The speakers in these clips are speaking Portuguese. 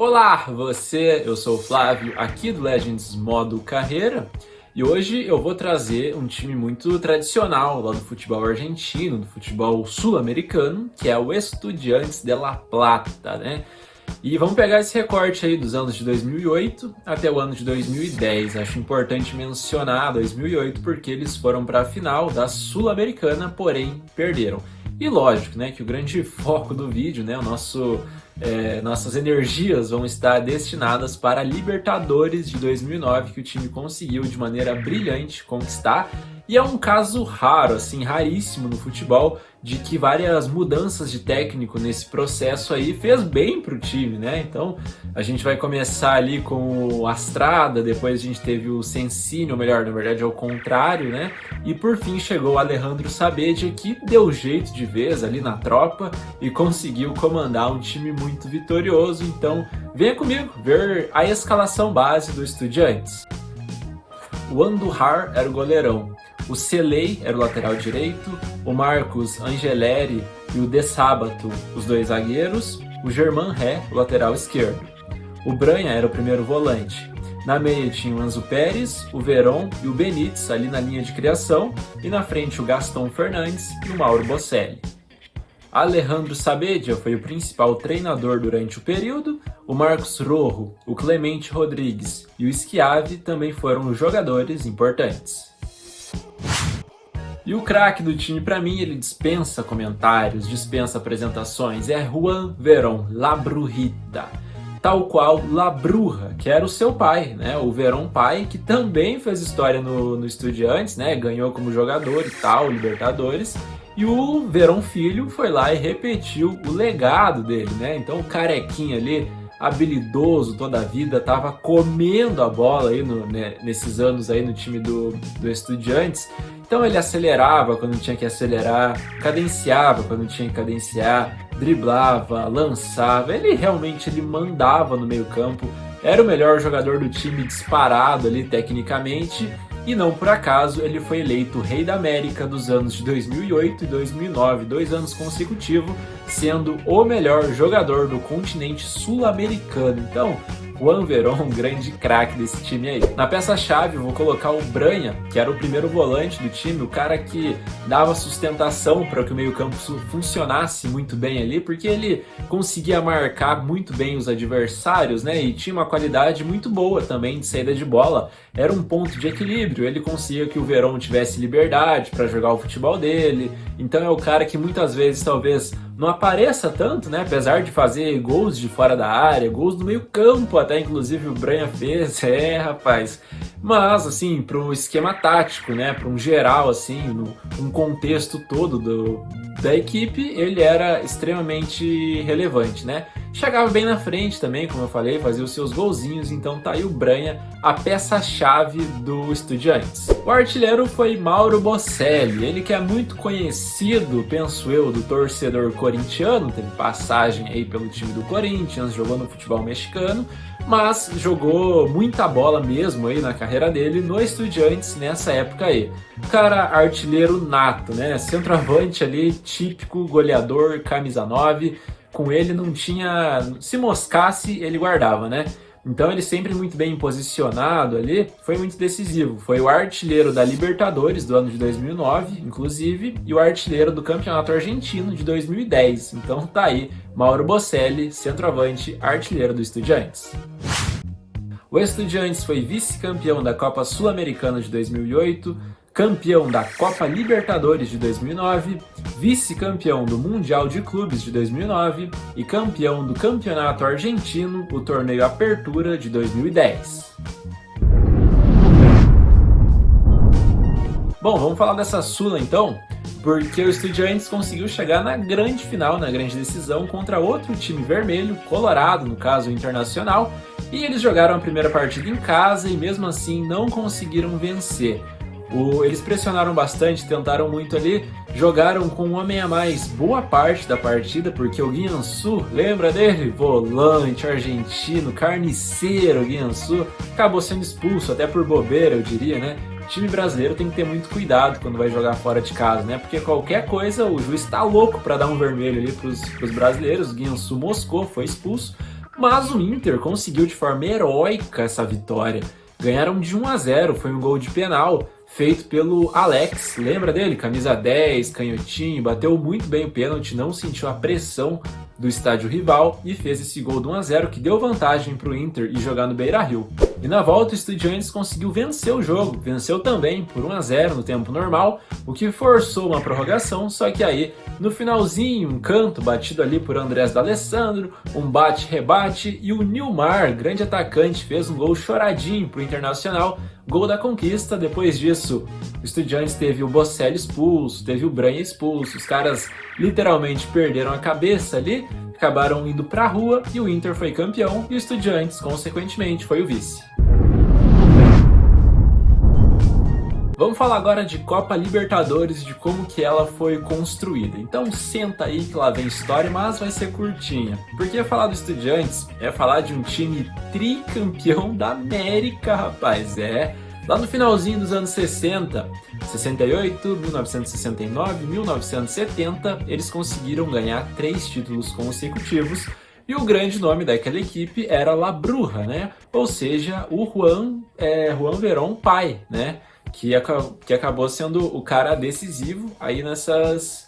Olá, eu sou o Flávio, aqui do Legends Modo Carreira, e hoje eu vou trazer um time muito tradicional lá do futebol argentino, do futebol sul-americano, que é o Estudiantes de La Plata, né? E vamos pegar esse recorte aí dos anos de 2008 até o ano de 2010. Acho importante mencionar 2008 porque eles foram para a final da Sul-Americana, porém perderam. E lógico, né, que o grande foco do vídeo, né, nossas energias vão estar destinadas para a Libertadores de 2009, que o time conseguiu de maneira brilhante conquistar. E é um caso raro, assim, raríssimo no futebol, de que várias mudanças de técnico nesse processo aí fez bem pro time, né? Então a gente vai começar ali com o Astrada, depois a gente teve o Sensini, ou melhor, na verdade é o contrário, né? E por fim chegou o Alejandro Sabeddia, que deu jeito de vez ali na tropa e conseguiu comandar um time muito vitorioso. Então venha comigo ver a escalação base do Estudiantes. O Andujar era o goleirão. O Celei era o lateral direito, o Marcos Angeleri e o De Sábato, os dois zagueiros, o Germán Ré, o lateral esquerdo. O Branha era o primeiro volante. Na meia tinha o Enzo Pérez, o Verón e o Benítez ali na linha de criação, e na frente o Gastão Fernandes e o Mauro Bocelli. Alejandro Sabeddia foi o principal treinador durante o período, o Marcos Rojo, o Clemente Rodrigues e o Schiavi também foram jogadores importantes. E o craque do time, para mim, ele dispensa comentários, dispensa apresentações, é Juan Verón, La Brujita, tal qual La Bruja, que era o seu pai, né? O Verón pai, que também fez história no Estudiantes, né? Ganhou como jogador e tal, Libertadores. E o Verón filho foi lá e repetiu o legado dele, né? Então o carequinha ali, habilidoso toda a vida, tava comendo a bola aí nesses anos aí no time do Estudiantes. Então ele acelerava quando tinha que acelerar, cadenciava quando tinha que cadenciar, driblava, lançava. Ele mandava no meio campo, era o melhor jogador do time disparado ali tecnicamente. E não por acaso ele foi eleito Rei da América dos anos de 2008 e 2009, 2 anos consecutivos, sendo o melhor jogador do continente sul-americano. Então, Juan Verón, um grande craque desse time aí. Na peça-chave eu vou colocar o Branha, que era o primeiro volante do time, o cara que dava sustentação para que o meio-campo funcionasse muito bem ali, porque ele conseguia marcar muito bem os adversários, né? E tinha uma qualidade muito boa também de saída de bola. Era um ponto de equilíbrio, ele conseguia que o Verón tivesse liberdade para jogar o futebol dele. Então é o cara que muitas vezes talvez não apareça tanto, né? Apesar de fazer gols de fora da área, gols do meio campo, até inclusive o Branha fez, rapaz. Mas, assim, para um esquema tático, né? Para um geral, assim, um contexto todo da equipe, ele era extremamente relevante, né? Chegava bem na frente também, como eu falei, fazia os seus golzinhos, então tá aí o Branha, a peça-chave do Estudiantes. O artilheiro foi Mauro Bocelli, ele que é muito conhecido, penso eu, do torcedor corintiano, teve passagem aí pelo time do Corinthians, jogou no futebol mexicano, mas jogou muita bola mesmo aí na carreira dele no Estudiantes nessa época aí. Cara, artilheiro nato, né? Centroavante ali, típico, goleador, camisa 9. Com ele não tinha... Se moscasse, ele guardava, né? Então ele sempre muito bem posicionado ali, foi muito decisivo. Foi o artilheiro da Libertadores do ano de 2009, inclusive, e o artilheiro do Campeonato Argentino de 2010. Então tá aí, Mauro Bocelli, centroavante, artilheiro do Estudiantes. O Estudiantes foi vice-campeão da Copa Sul-Americana de 2008, campeão da Copa Libertadores de 2009, vice-campeão do Mundial de Clubes de 2009 e campeão do Campeonato Argentino, o torneio Apertura de 2010. Bom, vamos falar dessa Sula então, porque o Estudiantes conseguiu chegar na grande final, na grande decisão, contra outro time vermelho, Colorado, no caso o Internacional, e eles jogaram a primeira partida em casa e mesmo assim não conseguiram vencer. Eles pressionaram bastante, tentaram muito ali, jogaram com um homem a mais boa parte da partida, porque o Guiançu, lembra dele? Volante, argentino, carniceiro Guiançu, acabou sendo expulso, até por bobeira eu diria, né? O time brasileiro tem que ter muito cuidado quando vai jogar fora de casa, né? Porque qualquer coisa o juiz tá louco para dar um vermelho ali pros brasileiros, o Guiançu moscou, foi expulso. mas o Inter conseguiu de forma heróica essa vitória. Ganharam de 1-0, foi um gol de penal feito pelo Alex, lembra dele? Camisa 10, canhotinho, bateu muito bem o pênalti, não sentiu a pressão do estádio rival e fez esse gol de 1-0 que deu vantagem para o Inter ir jogar no Beira-Rio. E na volta o Estudiantes conseguiu vencer o jogo, venceu também por 1-0 no tempo normal, o que forçou uma prorrogação, só que aí no finalzinho, um canto batido ali por Andrés D'Alessandro, um bate-rebate e o Nilmar, grande atacante, fez um gol choradinho para o Internacional, gol da conquista. Depois disso, o Estudiantes teve o Bocelli expulso, teve o Branha expulso, os caras literalmente perderam a cabeça ali, acabaram indo pra rua e o Inter foi campeão e o Estudiantes, consequentemente, foi o vice. Vamos falar agora de Copa Libertadores, de como que ela foi construída. Então senta aí que lá vem história, mas vai ser curtinha. Porque falar do Estudiantes é falar de um time tricampeão da América, rapaz. Lá no finalzinho dos anos 60, 68, 1969, 1970, eles conseguiram ganhar 3 títulos consecutivos. E o grande nome daquela equipe era La Bruja, né? Ou seja, o Juan Verón pai, né? Que acabou sendo o cara decisivo aí nessas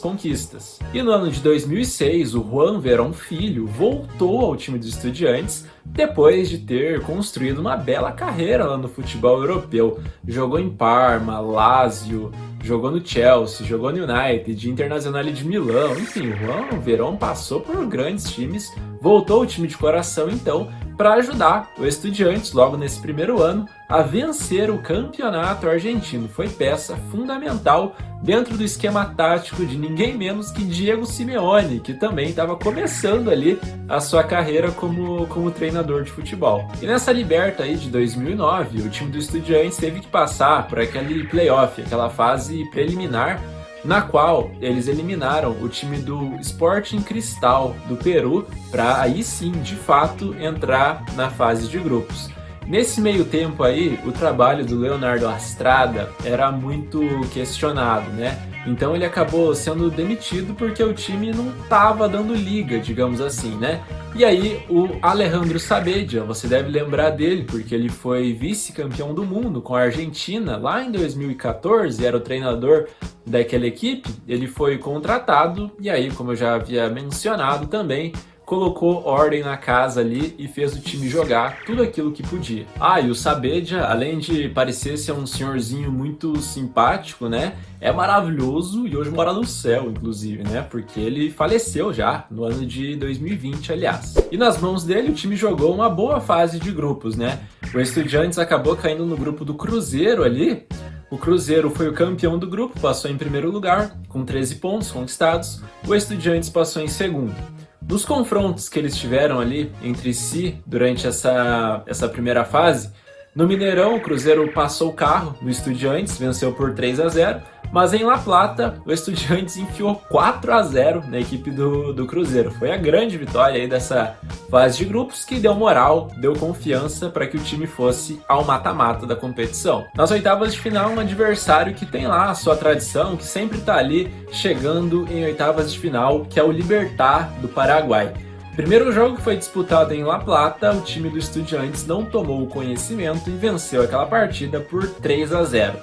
conquistas. E no ano de 2006, o Juan Verón Filho voltou ao time dos Estudiantes depois de ter construído uma bela carreira lá no futebol europeu. Jogou em Parma, Lazio, jogou no Chelsea, jogou no United, Internazionale de Milão, enfim, o Juan Verón passou por grandes times, voltou ao time de coração então para ajudar o Estudiantes logo nesse primeiro ano a vencer o campeonato argentino. Foi peça fundamental dentro do esquema tático de ninguém menos que Diego Simeone, que também estava começando ali a sua carreira como treinador de futebol. E nessa Liberta aí de 2009, o time do Estudiantes teve que passar por aquele playoff, aquela fase preliminar, na qual eles eliminaram o time do Sporting Cristal do Peru para aí sim, de fato, entrar na fase de grupos. Nesse meio tempo aí, o trabalho do Leonardo Astrada era muito questionado, né? Então ele acabou sendo demitido porque o time não estava dando liga, digamos assim, né? E aí o Alejandro Sabedia, você deve lembrar dele porque ele foi vice-campeão do mundo com a Argentina lá em 2014, era o treinador daquela equipe. Ele foi contratado e aí, como eu já havia mencionado também, colocou ordem na casa ali e fez o time jogar tudo aquilo que podia. E o Sabedia, além de parecer ser um senhorzinho muito simpático, né, é maravilhoso e hoje mora no céu, inclusive, né, porque ele faleceu já no ano de 2020, aliás. E nas mãos dele o time jogou uma boa fase de grupos, né. O Estudiantes acabou caindo no grupo do Cruzeiro ali. O Cruzeiro foi o campeão do grupo, passou em primeiro lugar, com 13 pontos conquistados. O Estudiantes passou em segundo. Nos confrontos que eles tiveram ali entre si durante essa primeira fase, no Mineirão o Cruzeiro passou o carro no Estudiantes, venceu por 3-0, mas em La Plata o Estudiantes enfiou 4-0 na equipe do Cruzeiro. Foi a grande vitória aí dessa fase de grupos que deu moral, deu confiança para que o time fosse ao mata-mata da competição. Nas oitavas de final, um adversário que tem lá a sua tradição, que sempre está ali chegando em oitavas de final, que é o Libertad do Paraguai. Primeiro jogo que foi disputado em La Plata, o time do Estudiantes não tomou o conhecimento e venceu aquela partida por 3-0.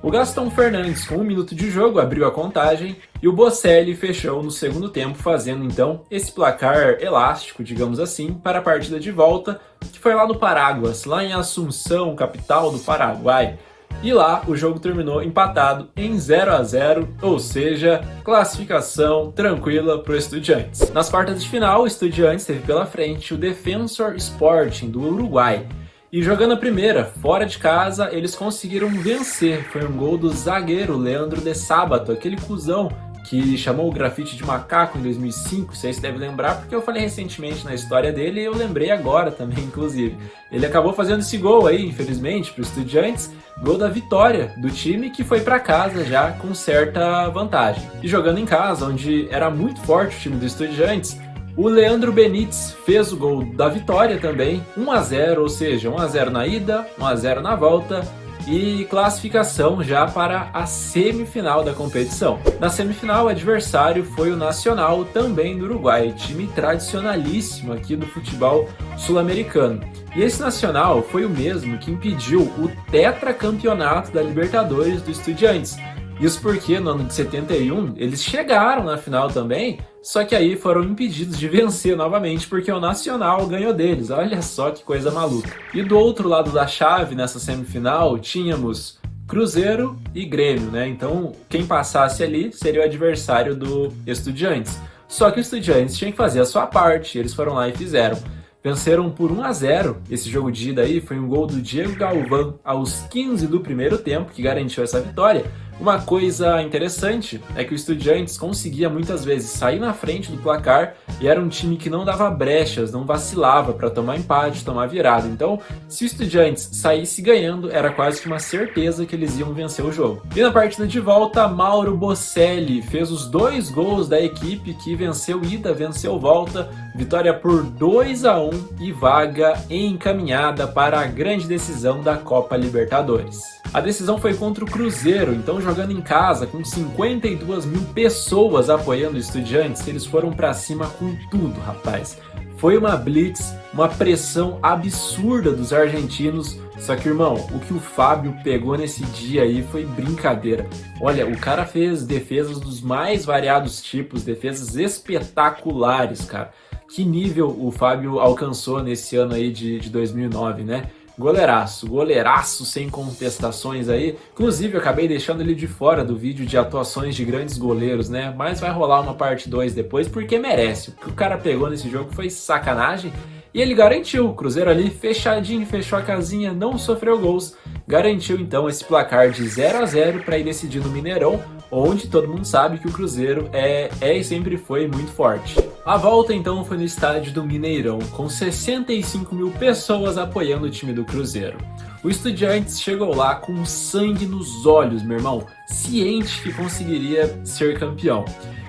O Gastão Fernandes, com 1 minuto de jogo, abriu a contagem e o Bocelli fechou no segundo tempo, fazendo então esse placar elástico, digamos assim, para a partida de volta, que foi lá no Paraguas, lá em Assunção, capital do Paraguai. E lá o jogo terminou empatado em 0-0, ou seja, classificação tranquila para o Estudiantes. Nas quartas de final, o Estudiantes teve pela frente o Defensor Sporting do Uruguai. E jogando a primeira, fora de casa, eles conseguiram vencer. Foi um gol do zagueiro Leandro de Sábato, aquele cuzão que chamou o grafite de macaco em 2005, vocês devem lembrar, porque eu falei recentemente na história dele e eu lembrei agora também, inclusive. Ele acabou fazendo esse gol aí, infelizmente, para os Estudiantes, gol da vitória do time, que foi para casa já com certa vantagem. E jogando em casa, onde era muito forte o time dos Estudiantes, o Leandro Benítez fez o gol da vitória também, 1-0, ou seja, 1-0 na ida, 1-0 na volta, e classificação já para a semifinal da competição. Na semifinal, o adversário foi o Nacional, também do Uruguai, time tradicionalíssimo aqui do futebol sul-americano. E esse Nacional foi o mesmo que impediu o tetracampeonato da Libertadores do Estudiantes. Isso porque no ano de 71 eles chegaram na final também, só que aí foram impedidos de vencer novamente porque o Nacional ganhou deles. Olha só que coisa maluca. E do outro lado da chave, nessa semifinal, tínhamos Cruzeiro e Grêmio, né? Então quem passasse ali seria o adversário do Estudiantes. Só que o Estudiantes tinha que fazer a sua parte, eles foram lá e fizeram. Venceram por 1-0, esse jogo de ida aí foi um gol do Diego Galvão aos 15 do primeiro tempo, que garantiu essa vitória. Uma coisa interessante é que o Estudiantes conseguia muitas vezes sair na frente do placar e era um time que não dava brechas, não vacilava para tomar empate, tomar virada. Então, se o Estudiantes saísse ganhando, era quase que uma certeza que eles iam vencer o jogo. E na partida de volta, Mauro Bocelli fez os 2 gols da equipe que venceu ida, venceu volta, vitória por 2-1 e vaga encaminhada para a grande decisão da Copa Libertadores. A decisão foi contra o Cruzeiro, então jogando em casa com 52 mil pessoas apoiando os Estudiantes, eles foram pra cima com tudo, rapaz. Foi uma blitz, uma pressão absurda dos argentinos, só que, irmão, o que o Fábio pegou nesse dia aí foi brincadeira. Olha, o cara fez defesas dos mais variados tipos, defesas espetaculares, cara. Que nível o Fábio alcançou nesse ano aí de 2009, né? Goleiraço sem contestações aí. Inclusive, eu acabei deixando ele de fora do vídeo de atuações de grandes goleiros, né? Mas vai rolar uma parte 2 depois, porque merece. O que o cara pegou nesse jogo foi sacanagem. E ele garantiu, o Cruzeiro ali fechadinho, fechou a casinha, não sofreu gols. Garantiu então esse placar de 0-0 para ir decidir no Mineirão, onde todo mundo sabe que o Cruzeiro é e sempre foi muito forte. A volta então foi no estádio do Mineirão, com 65 mil pessoas apoiando o time do Cruzeiro. O Estudiantes chegou lá com sangue nos olhos, meu irmão, ciente que conseguiria ser campeão.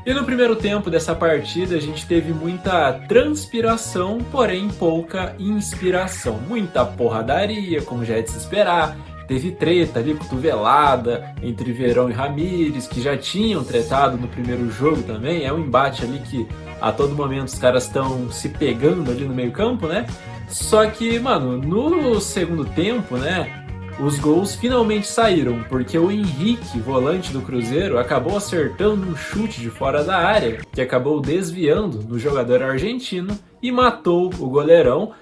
E no primeiro tempo dessa partida a gente teve muita transpiração, porém pouca inspiração. Muita porradaria, como já é de se esperar. Teve treta ali, cotovelada entre Verón e Ramírez, que já tinham tretado no primeiro jogo também. É um embate ali que a todo momento os caras estão se pegando ali no meio campo, né? Só que, mano, no segundo tempo, né, os gols finalmente saíram, porque o Henrique, volante do Cruzeiro, acabou acertando um chute de fora da área, que acabou desviando no jogador argentino e matou o goleirão.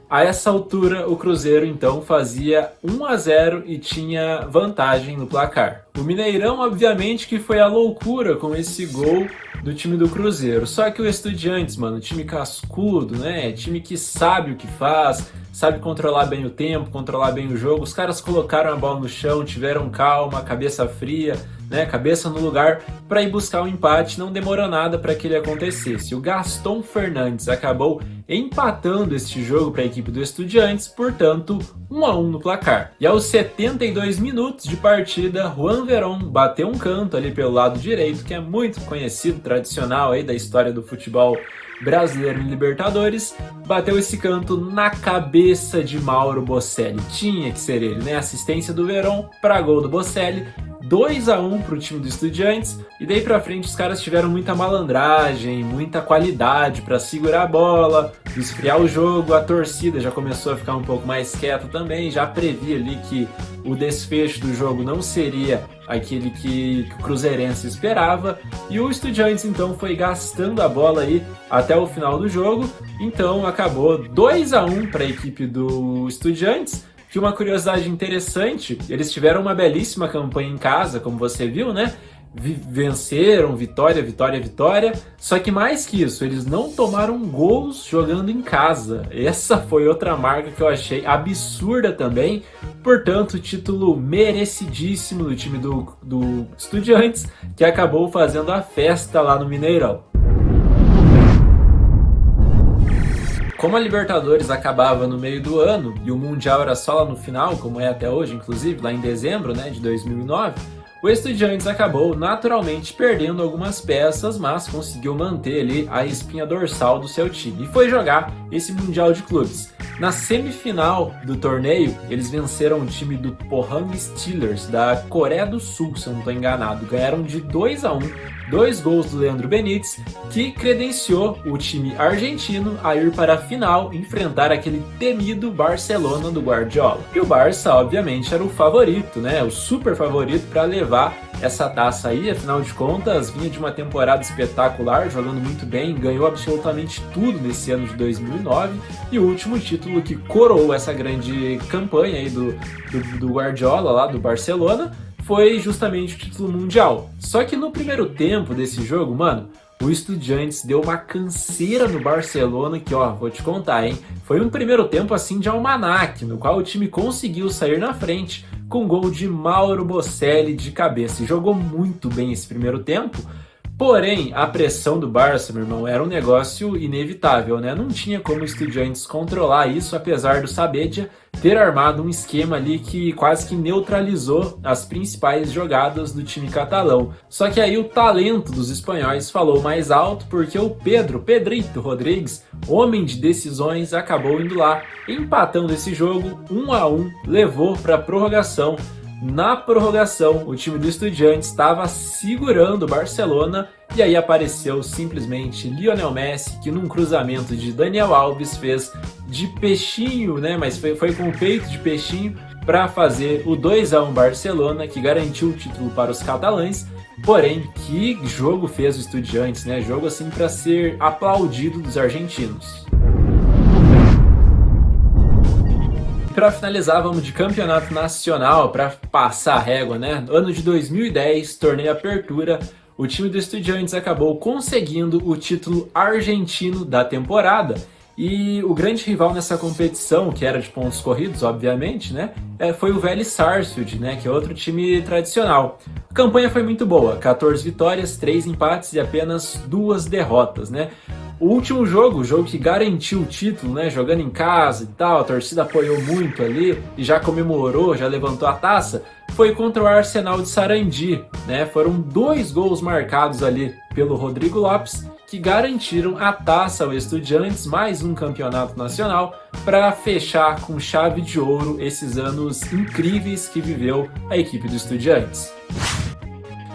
A essa altura, o Cruzeiro então fazia 1-0 e tinha vantagem no placar. O Mineirão, obviamente, que foi a loucura com esse gol do time do Cruzeiro. Só que o Estudiantes, mano, time cascudo, né? Time que sabe o que faz, sabe controlar bem o tempo, controlar bem o jogo. Os caras colocaram a bola no chão, tiveram calma, cabeça fria, né? Cabeça no lugar para ir buscar o empate. Não demorou nada para que ele acontecesse. O Gaston Fernandes acabou empatando este jogo para a equipe do Estudiantes, portanto, 1-1 no placar. E aos 72 minutos de partida, Juan Verón bateu um canto ali pelo lado direito, que é muito conhecido, tradicional aí da história do futebol brasileiro em Libertadores, bateu esse canto na cabeça de Mauro Bocelli. Tinha que ser ele, né? Assistência do Verón para gol do Bocelli. 2-1 para o time do Estudiantes, e daí para frente os caras tiveram muita malandragem, muita qualidade para segurar a bola, esfriar o jogo. A torcida já começou a ficar um pouco mais quieta também, já previa ali que o desfecho do jogo não seria aquele que o Cruzeirense esperava, e o Estudiantes então foi gastando a bola aí até o final do jogo. Então acabou 2-1 para a equipe do Estudiantes. Que uma curiosidade interessante, eles tiveram uma belíssima campanha em casa, como você viu, né? Venceram, vitória, vitória, vitória. Só que mais que isso, eles não tomaram gols jogando em casa. Essa foi outra marca que eu achei absurda também. Portanto, título merecidíssimo do time do Estudiantes, que acabou fazendo a festa lá no Mineirão. Como a Libertadores acabava no meio do ano e o Mundial era só lá no final, como é até hoje, inclusive, lá em dezembro, né, de 2009, o Estudiantes acabou naturalmente perdendo algumas peças, mas conseguiu manter ali a espinha dorsal do seu time e foi jogar esse Mundial de Clubes. Na semifinal do torneio, eles venceram o time do Pohang Steelers da Coreia do Sul, se eu não estou enganado. Ganharam de 2-1, 2 gols do Leandro Benítez, que credenciou o time argentino a ir para a final enfrentar aquele temido Barcelona do Guardiola. E o Barça, obviamente, era o favorito, né? O super favorito para levar essa taça aí, afinal de contas, vinha de uma temporada espetacular, jogando muito bem, ganhou absolutamente tudo nesse ano de 2009, e o último título que coroou essa grande campanha aí do Guardiola, lá do Barcelona, foi justamente o título mundial. Só que no primeiro tempo desse jogo, mano, o Estudiantes deu uma canseira no Barcelona que, ó, vou te contar, hein? Foi um primeiro tempo assim de almanaque, no qual o time conseguiu sair na frente com gol de Mauro Bocelli de cabeça. E jogou muito bem esse primeiro tempo, porém, a pressão do Barça, meu irmão, era um negócio inevitável, né? Não tinha como o Estudiantes controlar isso, apesar do Saavedra ter armado um esquema ali que quase que neutralizou as principais jogadas do time catalão. Só que aí o talento dos espanhóis falou mais alto, porque o Pedrito Rodrigues, homem de decisões, acabou indo lá, empatando esse jogo 1-1, levou para a prorrogação. Na prorrogação, o time do Estudiantes estava segurando o Barcelona e aí apareceu simplesmente Lionel Messi, que num cruzamento de Daniel Alves fez de peixinho, né? Mas foi com o peito de peixinho para fazer o 2-1 Barcelona, que garantiu o título para os catalães. Porém, que jogo fez o Estudiantes, né? Jogo assim para ser aplaudido dos argentinos. Para finalizar, vamos de campeonato nacional para passar a régua, né? No ano de 2010, torneio Apertura, o time do Estudiantes acabou conseguindo o título argentino da temporada. E o grande rival nessa competição, que era de pontos corridos, obviamente, né? Foi o Vélez Sarsfield, né? Que é outro time tradicional. A campanha foi muito boa, 14 vitórias, 3 empates e apenas 2 derrotas, né? O último jogo, o jogo que garantiu o título, né, jogando em casa e tal, a torcida apoiou muito ali e já comemorou, já levantou a taça, foi contra o Arsenal de Sarandi, né? Foram 2 gols marcados ali pelo Rodrigo Lopes, que garantiram a taça ao Estudiantes, mais um campeonato nacional, para fechar com chave de ouro esses anos incríveis que viveu a equipe do Estudiantes.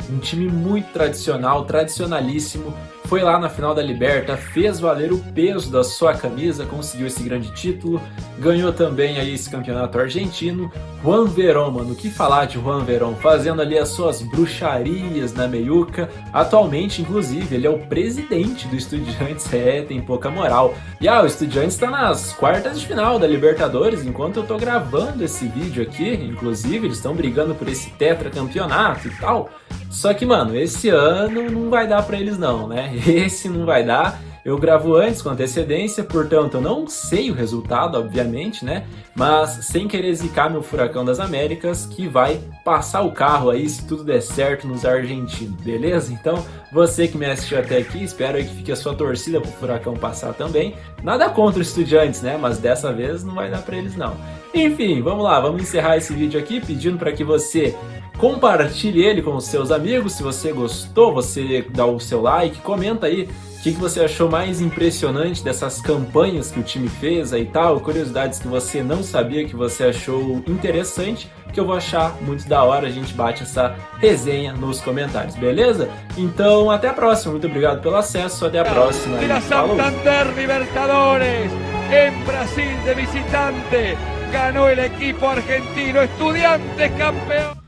Um time muito tradicional, tradicionalíssimo, foi lá na final da Liberta, fez valer o peso da sua camisa, conseguiu esse grande título, ganhou também aí esse campeonato argentino. Juan Verón, mano, o que falar de Juan Verón, fazendo ali as suas bruxarias na meiuca. Atualmente, inclusive, ele é o presidente do Estudiantes, tem pouca moral. E o Estudiantes está nas quartas de final da Libertadores, enquanto eu tô gravando esse vídeo aqui, inclusive, eles estão brigando por esse tetracampeonato e tal. Só que, mano, esse ano não vai dar pra eles não, né? Esse não vai dar. Eu gravo antes, com antecedência, portanto eu não sei o resultado, obviamente, né? Mas sem querer zicar meu Furacão das Américas, que vai passar o carro aí se tudo der certo nos argentinos, beleza? Então, você que me assistiu até aqui, espero aí que fique a sua torcida pro Furacão passar também. Nada contra os Estudiantes, né? Mas dessa vez não vai dar pra eles não. Enfim, vamos lá, vamos encerrar esse vídeo aqui pedindo para que você compartilhe ele com os seus amigos. Se você gostou, você dá o seu like, comenta aí o que você achou mais impressionante dessas campanhas que o time fez aí e tal, curiosidades que você não sabia, que você achou interessante, que eu vou achar muito da hora, a gente bate essa resenha nos comentários, beleza? Então, até a próxima, muito obrigado pelo acesso, até a próxima e falou! Santander Libertadores, en Brasil de visitante, ganó el equipo argentino, Estudiantes campeón.